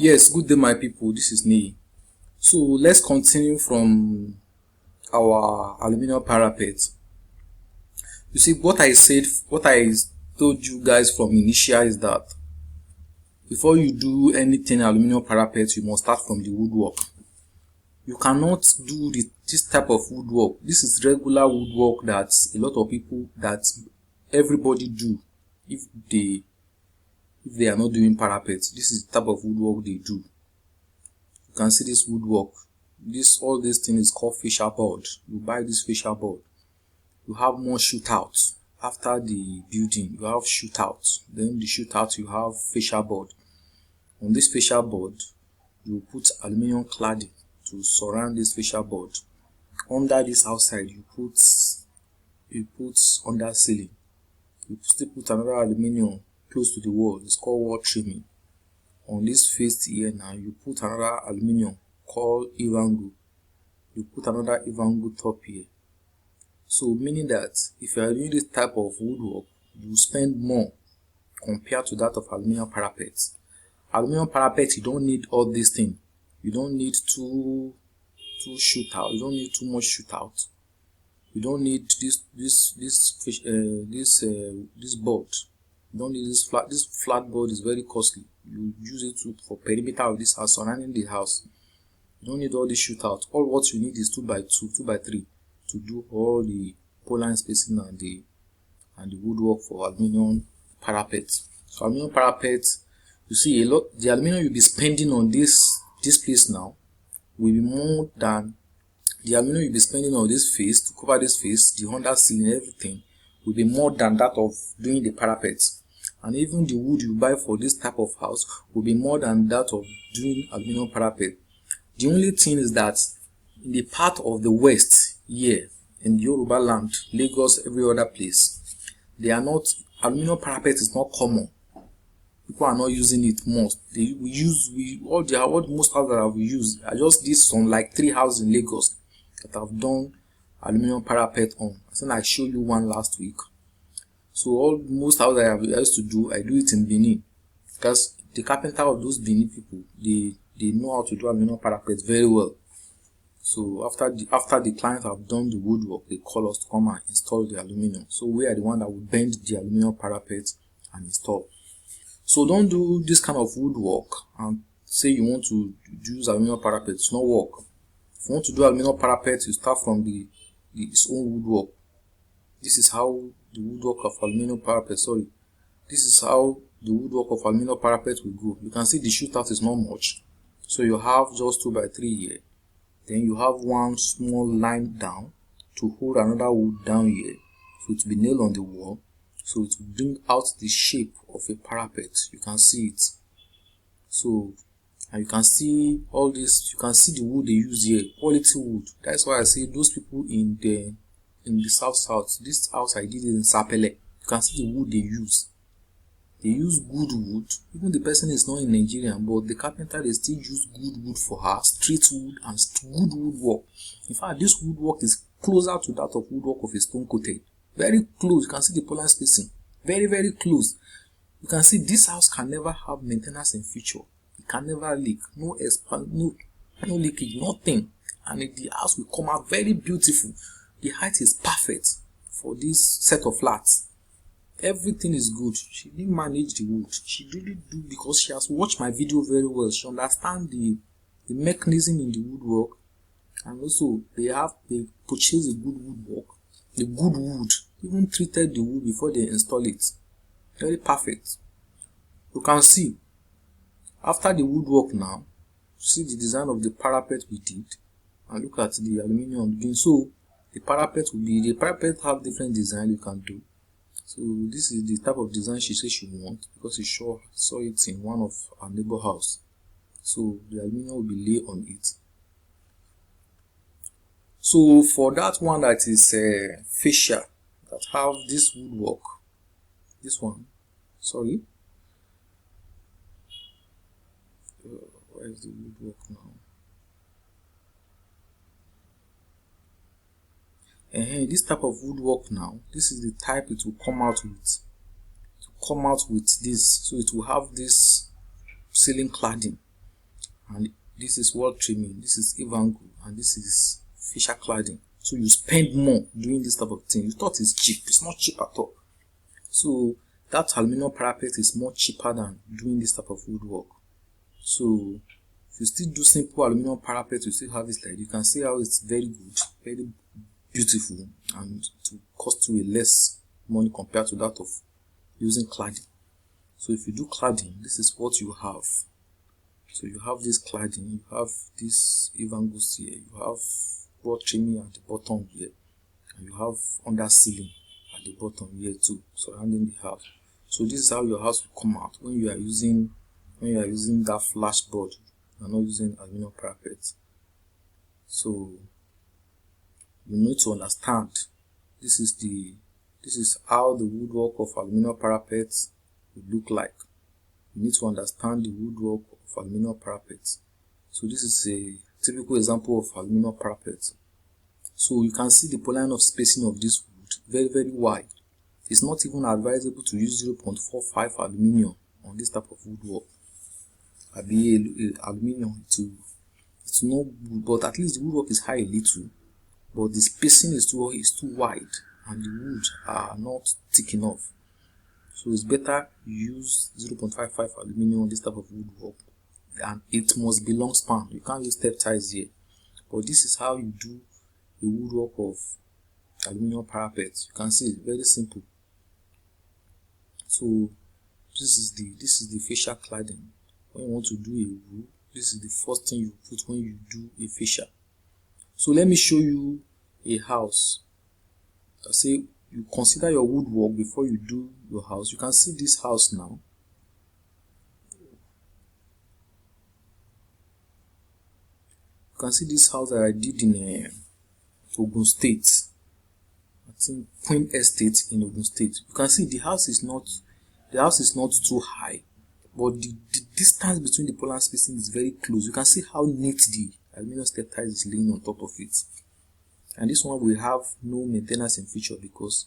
Yes, good day my people, this is Nei. So let's continue from our aluminum parapet. You see, what I told you guys from initial is that before you do anything aluminum parapet, you must start from the woodwork. You cannot do this type of woodwork. This is regular woodwork that a lot of people, that everybody do if they are not doing parapet. This is the type of woodwork they do. You can see this woodwork. All this thing is called fascia board. You buy this fascia board. You have more shootouts after the building. You have shootouts. Then the shootout you have fascia board. On this fascia board, you put aluminum cladding to surround this fascia board. Under this outside, you put under ceiling. You still put another aluminum close to the wall. It's called wall trimming. On this face here now, you put another aluminum called evangu. You put another evangu top here. So meaning that if you are doing this type of woodwork, you spend more compared to that of aluminum parapet. Aluminum parapet, you don't need all these things. You don't need two shootout. You don't need too much shootout. You don't need this board. You don't need this flat. This flat board is very costly. You use it for perimeter of this house, surrounding the house. You don't need all this shootout. All what you need is 2x2, 2x3 to do all the pole line spacing and the woodwork for aluminum parapet. So aluminum parapet, you see a lot. The aluminum you'll be spending on this place now will be more than the aluminum you'll be spending on this face to cover this face, the under ceiling, everything will be more than that of doing the parapet. And even the wood you buy for this type of house will be more than that of doing aluminum parapet. The only thing is that in the part of the west here, in the Yoruba land, Lagos, every other place, they are not, aluminum parapet is not common. People are not using it most. Most houses that I've used, I just did some like 3 houses in Lagos that I've done aluminum parapet on. I think I showed you one last week. So most houses I used to do, I do it in Benin, because the carpenter of those Benin people, they know how to do aluminum parapet very well. So after the clients have done the woodwork, they call us to come and install the aluminum. So we are the one that will bend the aluminum parapet and install. So don't do this kind of woodwork and say you want to use aluminum parapet. It's not work. If you want to do aluminum parapet, you start from its own woodwork. This is how the woodwork of aluminum parapet, this is how the woodwork of aluminum parapet will go. You can see the shootout is not much. So you have just 2x3 here. Then you have one small line down to hold another wood down here. So it will be nailed on the wall. So it will bring out the shape of a parapet. You can see it. So, and you can see all this. You can see the wood they use here, quality wood. That's why I say those people in the south. This house I did it in Sapele. You can see the wood they use. They use good wood. Even the person is not in Nigeria, but the carpenter, they still use good wood for her, street wood and good woodwork. In fact, this woodwork is closer to that of woodwork of a stone coated. Very close. You can see the pole line spacing. Very, very close. You can see this house can never have maintenance in future. It can never leak. No leakage, nothing. And the house will come out very beautiful. The height is perfect for this set of flats. Everything is good. She didn't manage the wood. She really do, because she has watched my video very well. She understands the mechanism in the woodwork, and also they purchase a good woodwork, the good wood, even treated the wood before they install it. Very perfect. You can see after the woodwork now, see the design of the parapet we did, and look at the aluminum again. So the parapet have different design you can do. So this is the type of design she says she wants, because she saw it in one of our neighbor house. So the aluminum will be laid on it. So for that one that is fascia, that have this woodwork, this one, where is the woodwork now? This type of woodwork now, this is the type it will come out with. This, so it will have this ceiling cladding. and this is wall trimming, this is evangu, and this is fascia cladding. So you spend more doing this type of thing. You thought it's cheap. It's not cheap at all. So that aluminum parapet is more cheaper than doing this type of woodwork. So if you still do simple aluminum parapet, you still have this like, you can see how it's very good, very beautiful, and to cost you less money compared to that of using cladding. So if you do cladding, this is what you have. So you have this cladding, you have this evangus here, you have wall trimming at the bottom here, and you have under ceiling at the bottom here too, surrounding the house. So this is how your house will come out when you are using that flash board. You are not using aluminum parapet. So you need to understand this is how the woodwork of aluminum parapet will look like. You need to understand the woodwork of aluminum parapet. So this is a typical example of aluminum parapet. So you can see the polyline of spacing of this wood, very, very wide. It's not even advisable to use 0.45 aluminium on this type of woodwork. Aluminium, it's not good, but at least the woodwork is high a little, but the spacing is too wide and the wood are not thick enough. So it's better use 0.55 aluminium on this type of woodwork, and it must be long span. You can't use step ties here. But this is how you do the woodwork of aluminum parapet. You can see it's very simple. So this is the fascia cladding. When you want to do a roof, this is the first thing you put when you do a fascia. So let me show you a house. I say you consider your woodwork before you do your house. You can see this house now. You can see this house that I did in Ogun State. I think Queen Estate in Ogun State. You can see the house is not too high, but the distance between the polyline spacing is very close. You can see how neat the aluminum step ties is laying on top of it. And this one will have no maintenance in future because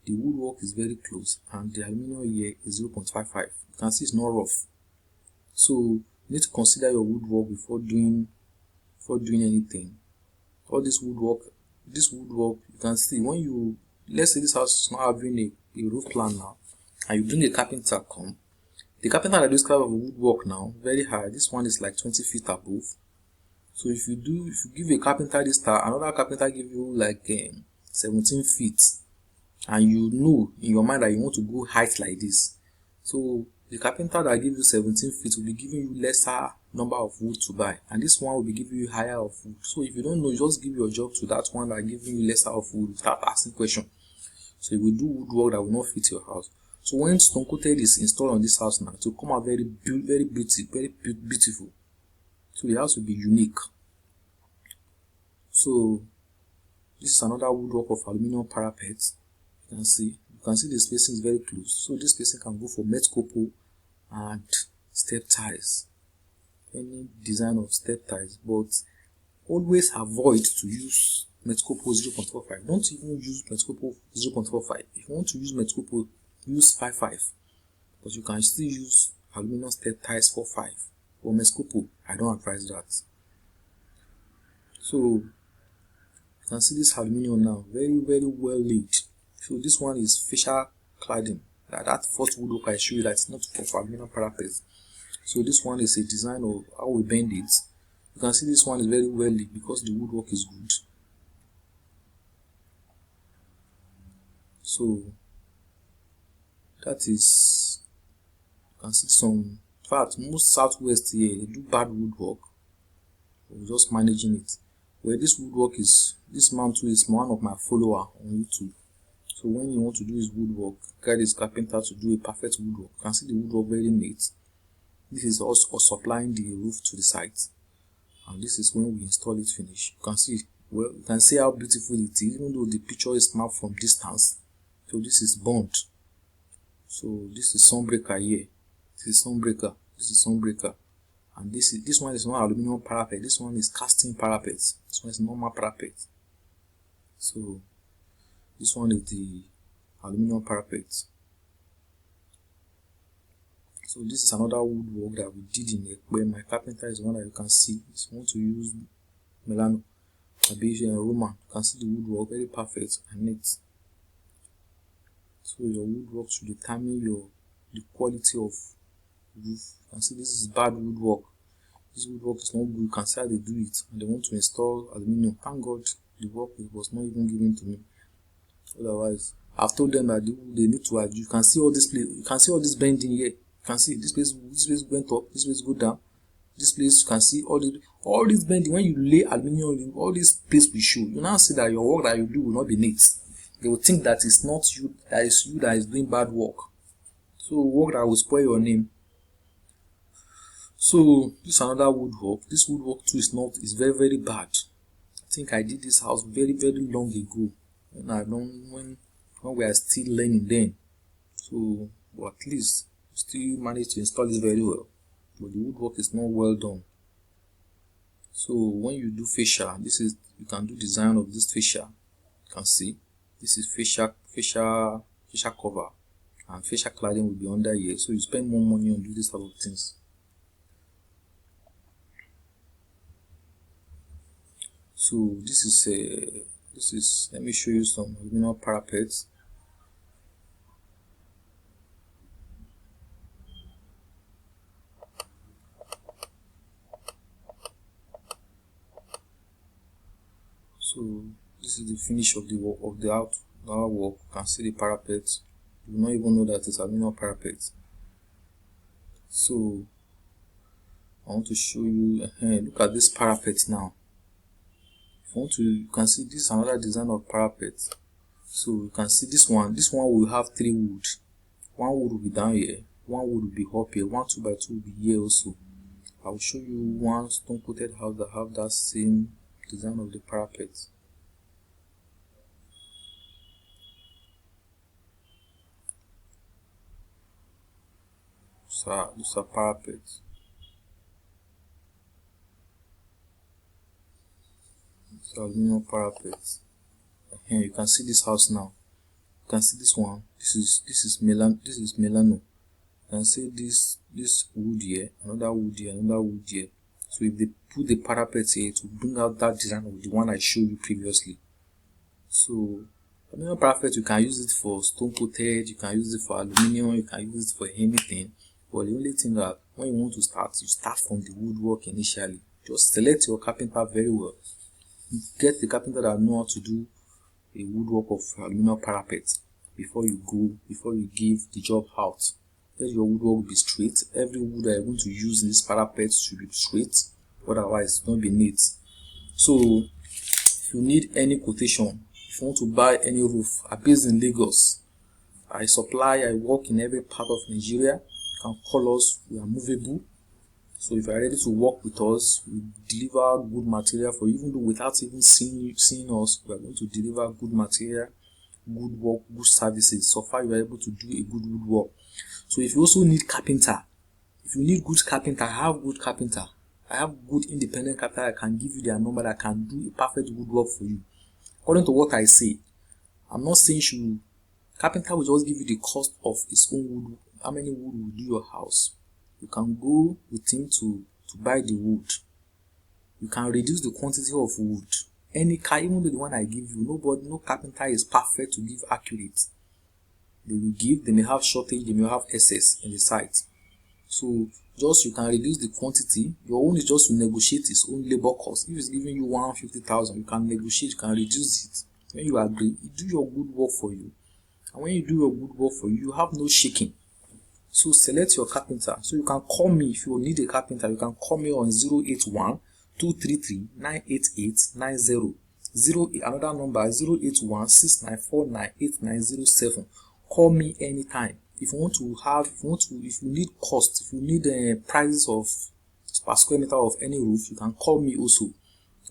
the woodwork is very close and the aluminum here is 0.55. You can see it's not rough. So you need to consider your woodwork before doing anything. All this woodwork, you can see when you, let's say this house is not having a roof plan now, and you bring a carpenter come. The carpenter that does kind of woodwork now, very high. This one is like 20 feet above. So if you give a carpenter this star, another carpenter give you like 17 feet, and you know in your mind that you want to go height like this. So the carpenter that gives you 17 feet will be giving you lesser number of wood to buy, and this one will be giving you higher of wood. So if you don't know, just give your job to that one that giving you lesser of wood without asking question. So you will do woodwork that will not fit your house. So when stone coated is installed on this house now, it will come out very beautiful. So the house will be unique. So this is another woodwork of aluminum parapet. You can see the spacing is very close. So this spacing can go for metcopo and step ties, any design of step ties, but always avoid to use metcopo 0.45. Don't even use metcopo 0.45. If you want to use metcopo, use 5.5, but you can still use aluminum step ties 4.5. For metcopo, I don't advise that. So you can see this aluminum now, very well laid. So this one is fascia cladding. That first woodwork I showed you, that's not for aluminum parapet. So this one is a design of how we bend it. You can see this one is very well laid because the woodwork is good. So that is, you can see some, in fact most southwest here they do bad woodwork. We're just managing it. Where this woodwork is, this man too is one of my follower on YouTube. So when you want to do his woodwork, guide his carpenter to do a perfect woodwork. You can see the woodwork very neat. This is also supplying the roof to the site, and this is when we install it finish. You can see, well, you can see how beautiful it is, even though the picture is snapped from distance. So this is bond. So this is sunbreaker here. This is sunbreaker. This is sunbreaker. And this one is not aluminum parapet. This one is casting parapet. This one is normal parapet. So this one is the aluminum parapet. So this is another woodwork that we did in Ekpe. My carpenter is the one that you can see. If you want to use Melano, Abeja and Roman, you can see the woodwork, very perfect and neat. So your woodwork should determine the quality of roof. You can see this is bad woodwork. This woodwork is not good. You can see how they do it, and they want to install aluminium. Thank God the work was not even given to me. Otherwise, I've told them that they need to add. You can see all this place. You can see all this bending here. You can see this place went up, this place go down. This place you can see all this bending. When you lay aluminium, all this place will show. You now see that your work that you do will not be neat. They will think that it's not you, that is you that is doing bad work. So work that will spoil your name. So this is another woodwork. This woodwork too is very bad. I think I did this house very long ago. When we are still learning then. So but at least still managed to install it very well. But the woodwork is not well done. So when you do fascia, you can do design of this fascia. You can see this is fascia cover, and fascia cladding will be under here. So you spend more money on doing this type of things. So this is let me show you some aluminum parapets. So this is the finish of the work of our work. You can see the parapet. You will not even know that it's aluminum parapet. So I want to show you. Look at this parapet now. You can see this is another design of parapet. So you can see this one will have 3 wood. 1 wood will be down here, 1 wood will be up here, 1 2x2 will be here also. I will show you one stone coated house that have that same design of the parapet. So this is a parapet. Aluminum parapet. Here you can see this house now. You can see this one. This is Melano. You can see this wood here, another wood here, another wood here. So if they put the parapet here to bring out that design of the one I showed you previously. So aluminum parapet, you can use it for stone coated, you can use it for aluminium, you can use it for anything. But the only thing that when you want to start, you start from the woodwork initially. Just select your carpenter very well. Get the carpenter that know how to do a woodwork of aluminum parapet before you give the job out. Let your woodwork be straight. Every wood that you're going to use in this parapet should be straight, otherwise it won't be neat. So if you need any quotation, if you want to buy any roof, I'm based in Lagos. I work in every part of Nigeria. You can call us, we are movable. So if you are ready to work with us, we deliver good material for you. Even though without even seeing us, we are going to deliver good material, good work, good services. So far you are able to do a good woodwork. So if you also need carpenter, if you need good carpenter, I have good carpenter. I have good independent carpenter. I can give you their number that can do a perfect woodwork for you. According to what I say, I'm not saying carpenter will just give you the cost of his own wood, how many wood will do your house. You can go with him to buy the wood. You can reduce the quantity of wood. Any car, even though the one I give you, no carpenter is perfect to give accurate. They may have shortage, they may have excess in the site. So just you can reduce the quantity. Your own is just to negotiate his own labor cost. If he's giving you 150,000, you can negotiate, you can reduce it. When you agree, you do your good work for you. And when you do your good work for you, you have no shaking. So select your carpenter. So you can call me if you need a carpenter. You can call me on 081 233 988 90. Another number 081 6949 8907. Call me anytime. If you need cost, if you need prices of per square meter of any roof, you can call me also.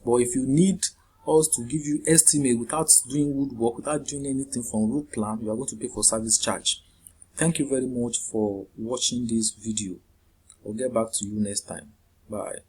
But if you need us to give you estimate without doing woodwork, without doing anything from roof plan, you are going to pay for service charge. Thank you very much for watching this video. I'll get back to you next time. Bye.